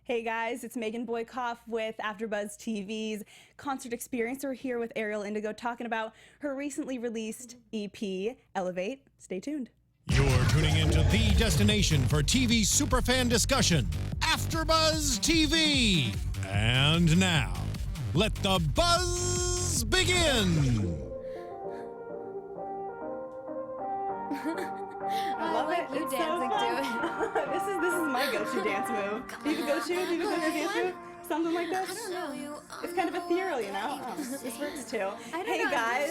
Hey guys, it's Megan Boykoff with AFTERBUZZ TV's concert experience. We're here with Eriel Indigo talking about her recently released EP, Elevate. Stay tuned. You're tuning into the destination for TV superfan discussion, AFTERBUZZ TV. And now, let the buzz begin. I love it. You It's dancing so to fun. This is my go-to dance move. Do you have a go-to? Do you have a go-to dance move? Something like this? I don't know. It's kind of ethereal, you know? Oh, this works too. I don't Hey know. guys,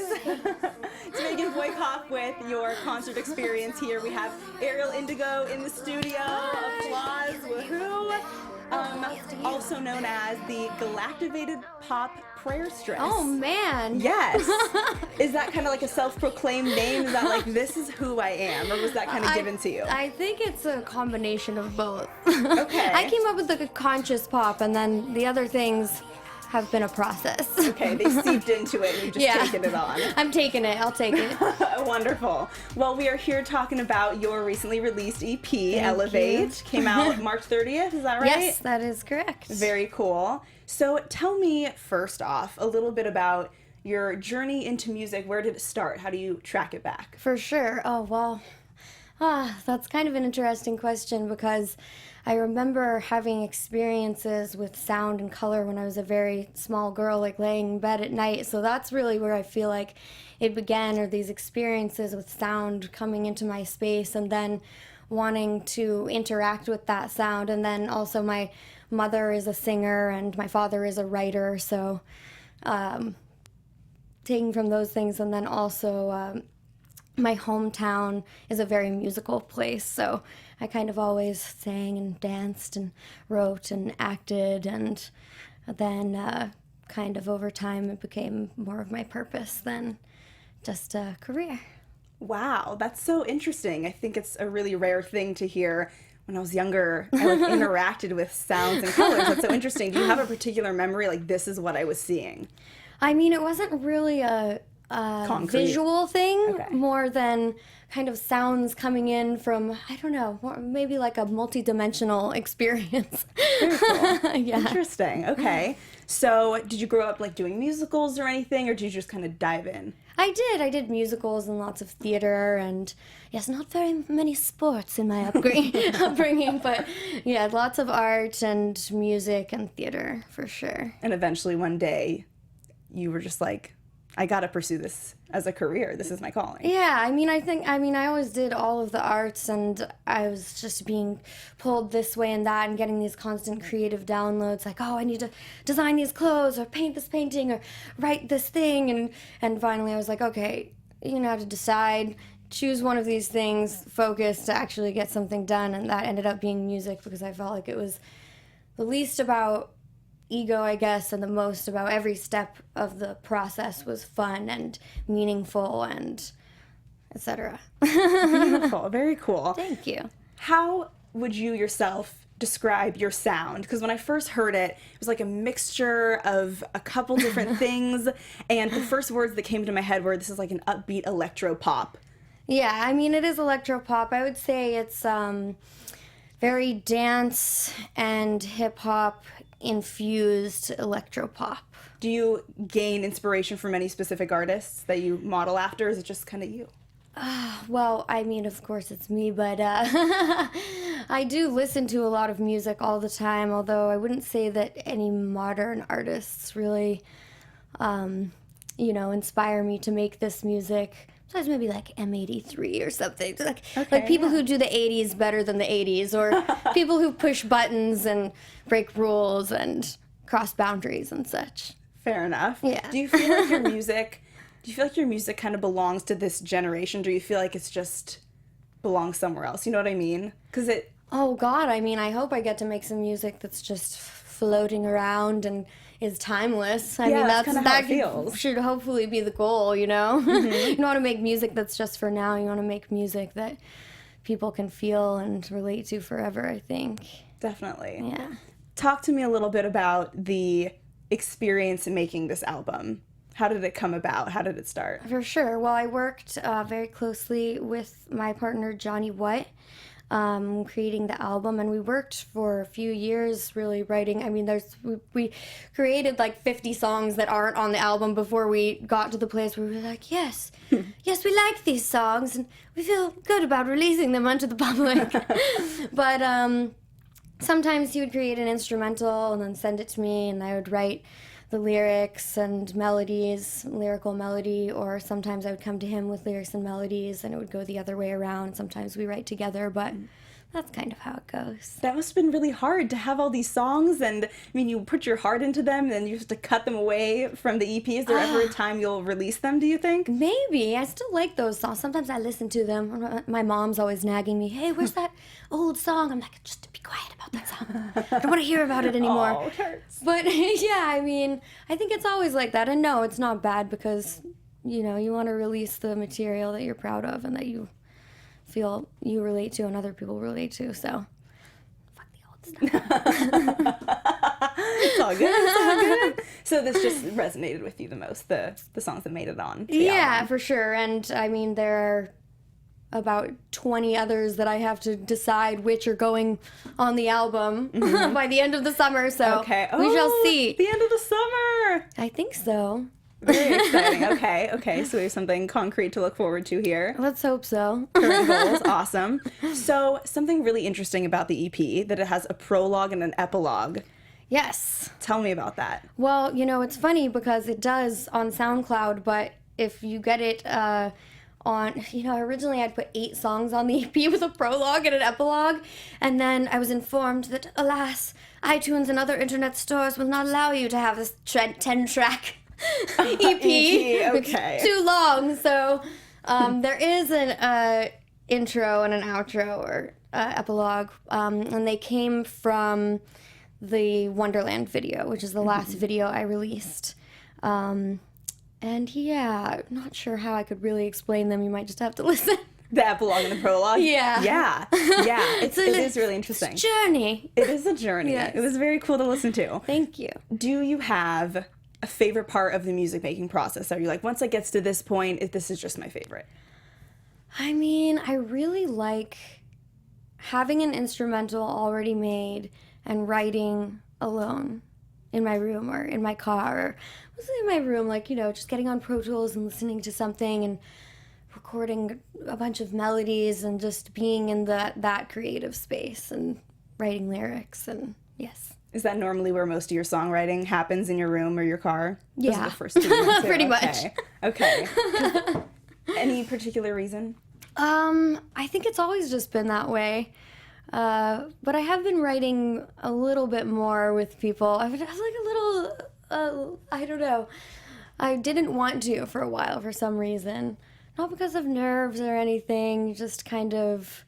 it's Megan Boykoff with your concert experience here. We have Eriel Indigo in the studio. Applause, woohoo! Also known as the galactivated pop prayer stress. Oh man. Yes. Is that kind of like a self-proclaimed name? Is that like, this is who I am? Or was that kind of given to you? I think it's a combination of both. Okay. I came up with the conscious pop, and then the other things have been a process. Okay, they seeped into it and you've just taken it on. I'm taking it. I'll take it. Wonderful. Well, we are here talking about your recently released EP, Elevate. Came out March 30th, is that right? Yes, that is correct. Very cool. So tell me, first off, a little bit about your journey into music. Where did it start? How do you track it back? For sure. Oh, well, that's kind of an interesting question because I remember having experiences with sound and color when I was a very small girl, like laying in bed at night. So that's really where I feel like it began, or these experiences with sound coming into my space and then wanting to interact with that sound. And then also my mother is a singer and my father is a writer. So taking from those things, and then also my hometown is a very musical place, so I kind of always sang and danced and wrote and acted, and then kind of over time it became more of my purpose than just a career. Wow, that's so interesting. I think it's a really rare thing to hear. When I was younger, I like interacted with sounds and colors. That's so interesting. Do you have a particular memory, like this is what I was seeing? I mean, it wasn't really a visual thing, more than kind of sounds coming in from, I don't know, maybe like a multi-dimensional experience. Very cool. Yeah. Interesting. Okay. So did you grow up like doing musicals or anything, or did you just kind of dive in? I did musicals and lots of theater, and yes, not very many sports in my upbringing, but yeah, lots of art and music and theater for sure. And eventually one day you were just like, I gotta pursue this as a career. This is my calling. Yeah, I always did all of the arts, and I was just being pulled this way and that and getting these constant creative downloads like, oh, I need to design these clothes or paint this painting or write this thing. And finally I was like, okay, you know how to decide, choose one of these things, focus to actually get something done. And that ended up being music because I felt like it was the least about ego, I guess, and the most about every step of the process was fun and meaningful and etc. Beautiful. Very cool. Thank you. How would you yourself describe your sound? Because when I first heard it, it was like a mixture of a couple different things, and the first words that came to my head were, this is like an upbeat electro-pop. Yeah, I mean, it is electro-pop. I would say it's very dance and hip-hop infused electro-pop. Do you gain inspiration from any specific artists that you model after, or is it just kind of you? Well, I mean, of course it's me, but I do listen to a lot of music all the time, although I wouldn't say that any modern artists really, inspire me to make this music. Besides maybe like M83 or something. Like people who do the 80s better than the 80s, or people who push buttons and break rules and cross boundaries and such. Fair enough. Yeah. Do you feel like your music kind of belongs to this generation? Do you feel like it's just belongs somewhere else? You know what I mean? Oh God, I mean, I hope I get to make some music that's just floating around and is timeless. I mean, that's kind of how it feels. Should hopefully be the goal, you know? Mm-hmm. You don't want to make music that's just for now. You want to make music that people can feel and relate to forever, I think. Definitely. Yeah. Talk to me a little bit about the experience in making this album. How did it come about? How did it start? For sure. Well, I worked very closely with my partner, Johnny White. creating the album, and we worked for a few years really writing. I mean, we created like 50 songs that aren't on the album before we got to the place where we were like, yes, yes, we like these songs, and we feel good about releasing them onto the public. But sometimes he would create an instrumental and then send it to me, and I would write the lyrics and melodies, lyrical melody, or sometimes I would come to him with lyrics and melodies, and it would go the other way around. Sometimes we write together, but that's kind of how it goes. That must have been really hard to have all these songs, and I mean, you put your heart into them, and then you have to cut them away from the EP. Is there ever a time you'll release them, do you think? Maybe. I still like those songs. Sometimes I listen to them. My mom's always nagging me, hey, where's that old song? I'm like, just be quiet about that song. I don't want to hear about it anymore. Oh, it hurts. But yeah, I mean, I think it's always like that. And no, it's not bad because, you know, you want to release the material that you're proud of and that you feel you relate to and other people relate to. So, fuck the old stuff. It's all good. It's all good. So this just resonated with you the most, the songs that made it on the Yeah, album. for sure. And I mean, there are about 20 others that I have to decide which are going on the album by the end of the summer. So Okay. we shall see. The end of the summer. I think so. Very exciting. Okay. So we have something concrete to look forward to here. Let's hope so. Current goals. Awesome. So something really interesting about the EP, that it has a prologue and an epilogue. Yes. Tell me about that. Well, you know, it's funny because it does on SoundCloud, but if you get it on, you know, originally I'd put 8 songs on the EP with a prologue and an epilogue, and then I was informed that, alas, iTunes and other internet stores will not allow you to have this 10-track EP. Okay. It's too long, so there is an intro and an outro or epilogue, and they came from the Wonderland video, which is the last video I released. And yeah, not sure how I could really explain them. You might just have to listen. The epilogue and the prologue? Yeah. Yeah. It is really interesting. It's a journey. It is a journey. Yes. It was very cool to listen to. Thank you. Do you have a favorite part of the music making process? Are you like, once it gets to this point, this is just my favorite? I mean, I really like having an instrumental already made and writing alone in my room or in my car, or mostly in my room, like, you know, just getting on Pro Tools and listening to something and recording a bunch of melodies and just being in that creative space and writing lyrics. And yes. Is that normally where most of your songwriting happens, in your room or your car? Those Yeah. are the first two you went to. Pretty much. Okay. Any particular reason? I think it's always just been that way. But I have been writing a little bit more with people. I was like a little, I don't know. I didn't want to for a while for some reason. Not because of nerves or anything, just kind of,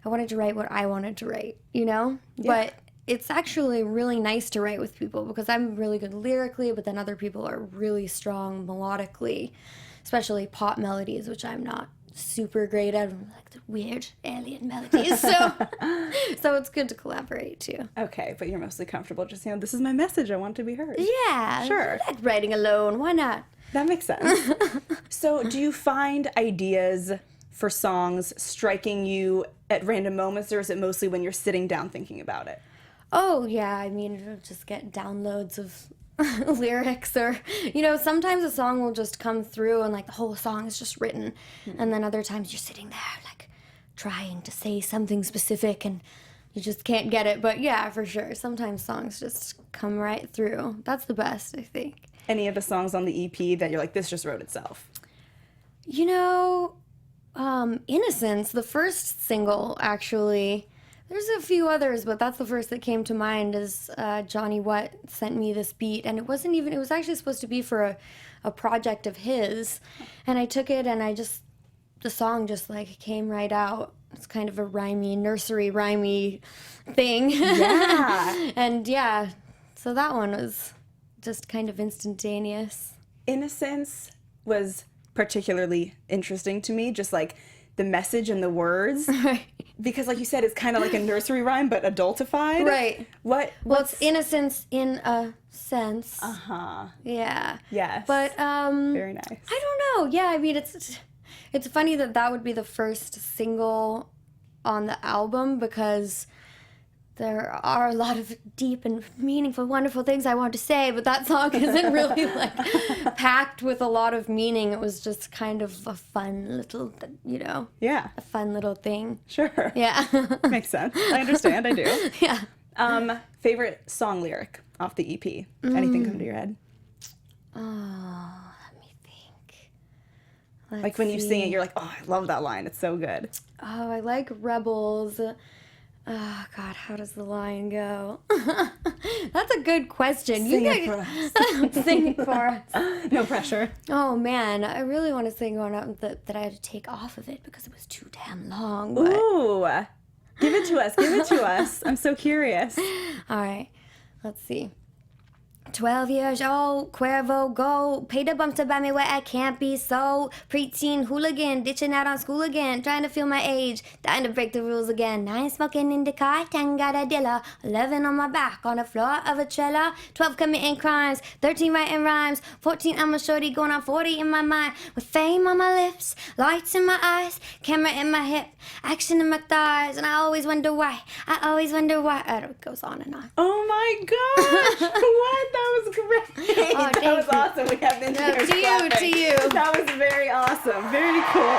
I wanted to write what I wanted to write, you know? Yeah. But it's actually really nice to write with people because I'm really good lyrically, but then other people are really strong melodically, especially pop melodies, which I'm not super great at, like the weird alien melodies. So it's good to collaborate too. Okay, but you're mostly comfortable just, this is my message, I want to be heard. Yeah, Sure. I like writing alone. Why not? That makes sense. So do you find ideas for songs striking you at random moments, or is it mostly when you're sitting down thinking about it? Oh yeah, I mean, you'll just get downloads of lyrics, or sometimes a song will just come through and like the whole song is just written, and then other times you're sitting there like trying to say something specific and you just can't get it. But yeah, for sure, sometimes songs just come right through. That's the best, I think. Any of the songs on the EP that you're like, this just wrote itself? Innocence, the first single, actually. There's a few others, but that's the first that came to mind. Is Johnny Watt sent me this beat, and it was actually supposed to be for a project of his, and I took it and the song just like came right out. It's kind of a nursery rhymey thing. Yeah. And yeah, so that one was just kind of instantaneous. Innocence was particularly interesting to me, just like the message and the words. Right. Because like you said, it's kind of like a nursery rhyme, but adultified. Right. Well, it's innocence in a sense. Uh-huh. Yeah. Yes. But very nice. I don't know. Yeah, I mean it's funny that would be the first single on the album because there are a lot of deep and meaningful, wonderful things I want to say, but that song isn't really like packed with a lot of meaning. It was just kind of a fun little, Yeah. a fun little thing. Sure. Yeah. Makes sense. I understand. I do. Yeah. Favorite song lyric off the EP? Anything come to your head? Oh, let me think. Like when you sing it, you're like, oh, I love that line. It's so good. Oh, I like Rebels. Oh, God, how does the line go? That's a good question. Sing it for us. Sing it for us. No pressure. Oh, man, I really want to sing one out that I had to take off of it because it was too damn long. But... Ooh. Give it to us. Give it to us. I'm so curious. All right, let's see. 12 years old, Cuervo go. Pay the bumps to buy me where I can't be so. Preteen hooligan, ditching out on school again. Trying to feel my age, dying to break the rules again. 9 smoking in the car, 10 got a dealer. 11 on my back, on the floor of a trailer. 12 committing crimes, 13 writing rhymes. 14 I'm a shorty, going on 40 in my mind. With fame on my lips, lights in my eyes. Camera in my hip, action in my thighs. And I always wonder why, it goes on and on. Oh my gosh. What? That was great. Oh, that was awesome. We have the engineers clapping. to you. That was very awesome. Very cool.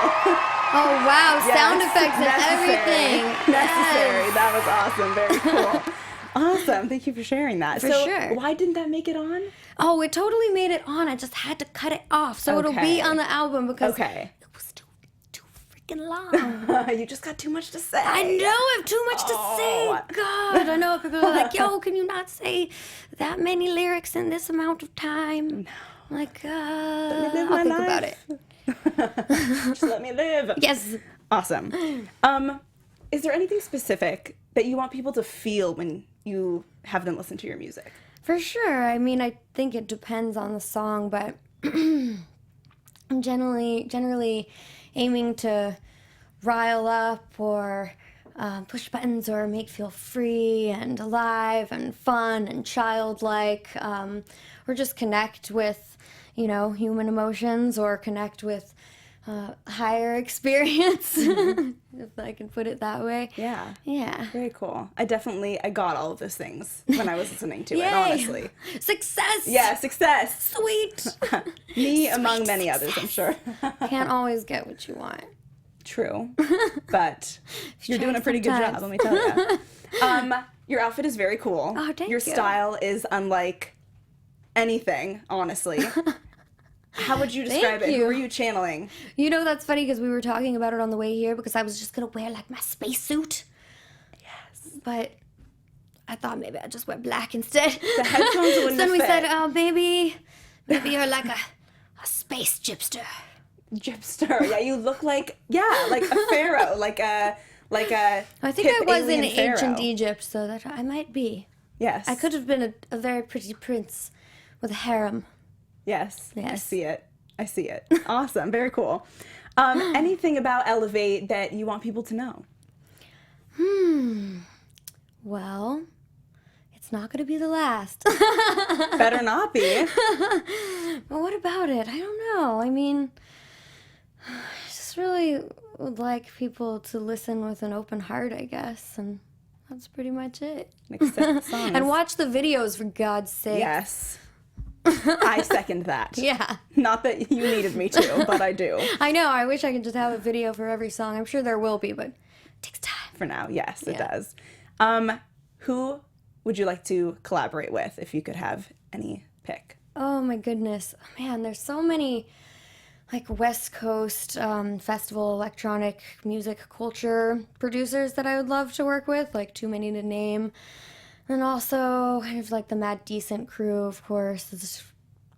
Oh, wow. Yes, Sound effects and necessary. everything. Necessary. Yes. That was awesome. Very cool. Awesome. Thank you for sharing that. For so sure. Why didn't that make it on? Oh, it totally made it on. I just had to cut it off. So it'll Okay. be on the album because Okay. it was too freaking long. You just got too much to say. I know I have too much to say. God, I know people are like, yo, can you not say that many lyrics in this amount of time? No. I'm like, live I'll my think life. about it. Just let me live. Yes. Awesome. Is there anything specific that you want people to feel when you have them listen to your music? For sure. I mean, I think it depends on the song, but I'm generally aiming to rile up or push buttons or make feel free and alive and fun and childlike, or just connect with, human emotions or connect with higher experience, if I can put it that way. Yeah. Yeah. Very cool. I got all of those things when I was listening to it, Yay. honestly. Success! Yeah, success. Sweet! Me among many others, I'm sure. Can't always get what you want. True. But you're doing a pretty good job, sometimes. let me tell you. Your outfit is very cool. Oh, thank Your you. style is unlike anything, honestly. How would you describe Thank it? you. Who are you channeling? That's funny because we were talking about it on the way here because I was just going to wear like my spacesuit. Yes. But I thought maybe I'd just wear black instead. The headphones wouldn't Then we fit. said, oh, maybe you're like a space gypster. Gypster. Yeah, you look like a pharaoh, like a I think hip I was in alien pharaoh. ancient Egypt, so that I might be. Yes. I could have been a very pretty prince with a harem. Yes. I Yes. see it. I see it. Awesome. Very cool. Anything about Elevate that you want people to know? Well, it's not going to be the last. Better not be. But what about it? I don't know. I mean, I just really would like people to listen with an open heart, I guess, and that's pretty much it. Accept the songs. And watch the videos, for God's sake. Yes. I second that. Yeah. Not that you needed me to, but I do. I know. I wish I could just have a video for every song. I'm sure there will be, but it takes time. For now, yes, it Yeah. does. Who would you like to collaborate with if you could have any pick? Oh my goodness. Man, there's so many like West Coast festival electronic music culture producers that I would love to work with, like too many to name. And also kind of like the Mad Decent crew, of course, is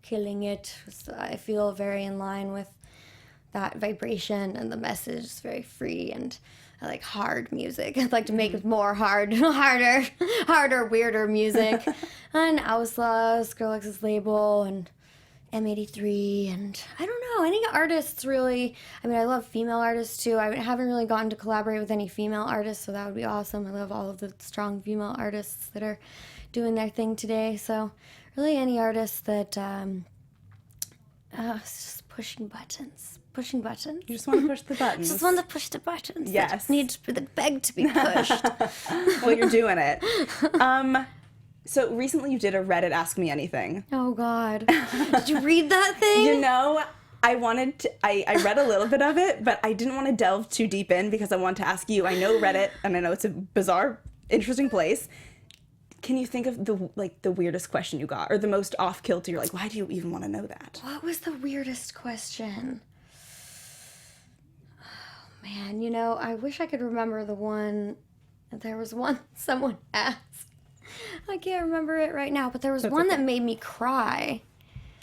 killing it. I feel very in line with that vibration and the message is very free, and I like hard music. I'd like to make it more harder, weirder music. And Ausla's, Skrillex' label, and M83, and I don't know, any artists really. I mean, I love female artists too. I haven't really gotten to collaborate with any female artists, so that would be awesome. I love all of the strong female artists that are doing their thing today. So really any artist that It's just pushing buttons. Pushing buttons. You just want to push the buttons. Just want to push the buttons. Yes. That need to be begged to be pushed. Well, you're doing it. So recently you did a Reddit Ask Me Anything. Oh, God. Did you read that thing? You know, I read a little bit of it, but I didn't want to delve too deep in because I wanted to ask you. I know Reddit, and I know it's a bizarre, interesting place. Can you think of the weirdest question you got, or the most off kilter? You're like, why do you even want to know that? What was the weirdest question? Oh, man, you know, I wish I could remember the one. There was one someone asked. I can't remember it right now, but there was one that made me cry.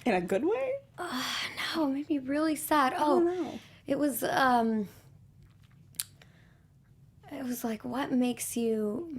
In a good way? No, it made me really sad. Oh, no. It was like, what makes you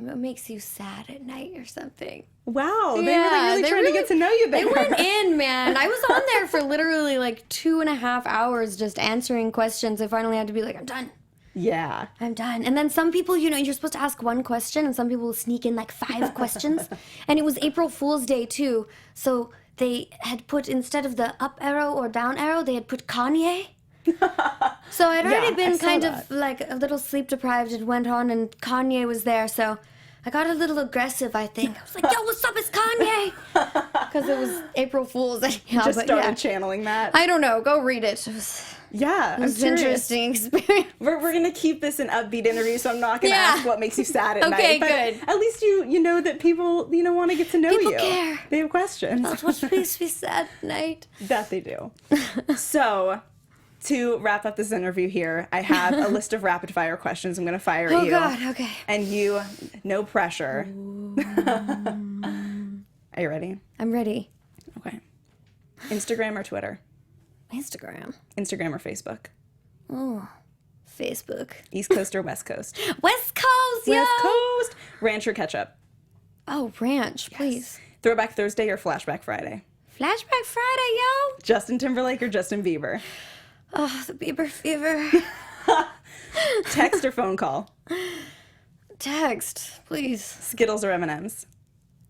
sad at night or something. Wow, they were like really trying to get to know you there. They went in, man. I was on there for literally like 2.5 hours just answering questions. I finally had to be like, I'm done. Yeah. I'm done. And then some people, you know, you're supposed to ask one question, and some people will sneak in like 5 questions. And it was April Fool's Day too, so they had put, instead of the up arrow or down arrow, they had put Kanye. So I'd already been kind of like a little sleep deprived and went on, and Kanye was there, so I got a little aggressive, I think. I was like, yo, what's up, it's Kanye! Because it was April Fool's. Anyhow, Just started channeling that. I don't know, go read it. It was an interesting experience. We're going to keep this an upbeat interview, so I'm not going to ask what makes you sad at night. Okay, but good. At least you know that people, want to get to know you. People care. They have questions. That's what makes me sad at night. That they do. So, to wrap up this interview here, I have a list of rapid fire questions I'm going to fire at you. Oh, God, okay. And you, no pressure. Are you ready? I'm ready. Okay. Instagram or Twitter? Instagram. Instagram or Facebook? Oh, Facebook. East Coast or West Coast? West Coast, yo! West Coast! Ranch or ketchup? Oh, ranch, please. Throwback Thursday or Flashback Friday? Flashback Friday, yo! Justin Timberlake or Justin Bieber? Oh, the Bieber fever. Text or phone call? Text, please. Skittles or M&M's?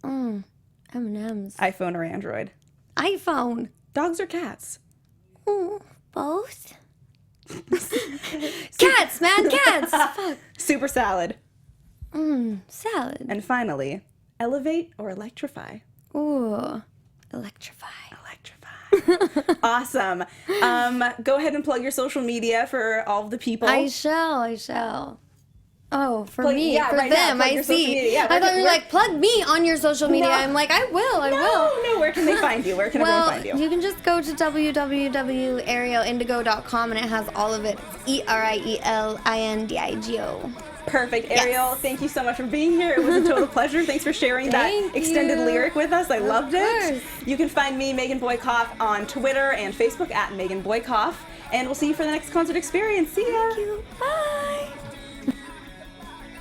M&M's. iPhone or Android? iPhone. Dogs or cats? Ooh, both. Cats, man, cats. Fuck. Super salad? Salad. And finally, elevate or electrify? Ooh, electrify. Awesome. Go ahead and plug your social media for all of the people. I shall. Oh, for me, yeah, for right now, them, plug I your social see. media. Yeah, I thought you were like, plug me on your social media. No. I'm like, I will. No, where can they find you? Where can everyone find you? You can just go to www.erielindigo.com and it has all of it. ERIELINDIGO. Perfect. Ariel, thank you so much for being here. It was a total pleasure. Thanks for sharing that extended lyric with us. I loved it. You can find me, Megan Boykoff, on Twitter and Facebook at Megan Boykoff. And we'll see you for the next concert experience. See ya. Thank you. Bye.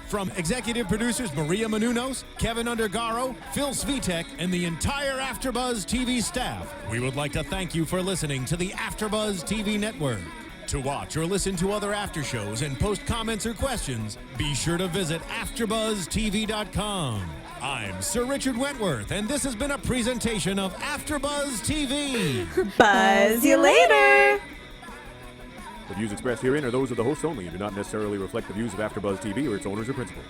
From executive producers Maria Menounos, Kevin Undergaro, Phil Svitek, and the entire AfterBuzz TV staff, we would like to thank you for listening to the AfterBuzz TV network. To watch or listen to other after shows and post comments or questions, be sure to visit AfterBuzzTV.com. I'm Sir Richard Wentworth, and this has been a presentation of AfterBuzz TV. Buzz you later. The views expressed herein are those of the hosts only and do not necessarily reflect the views of AfterBuzz TV or its owners or principals.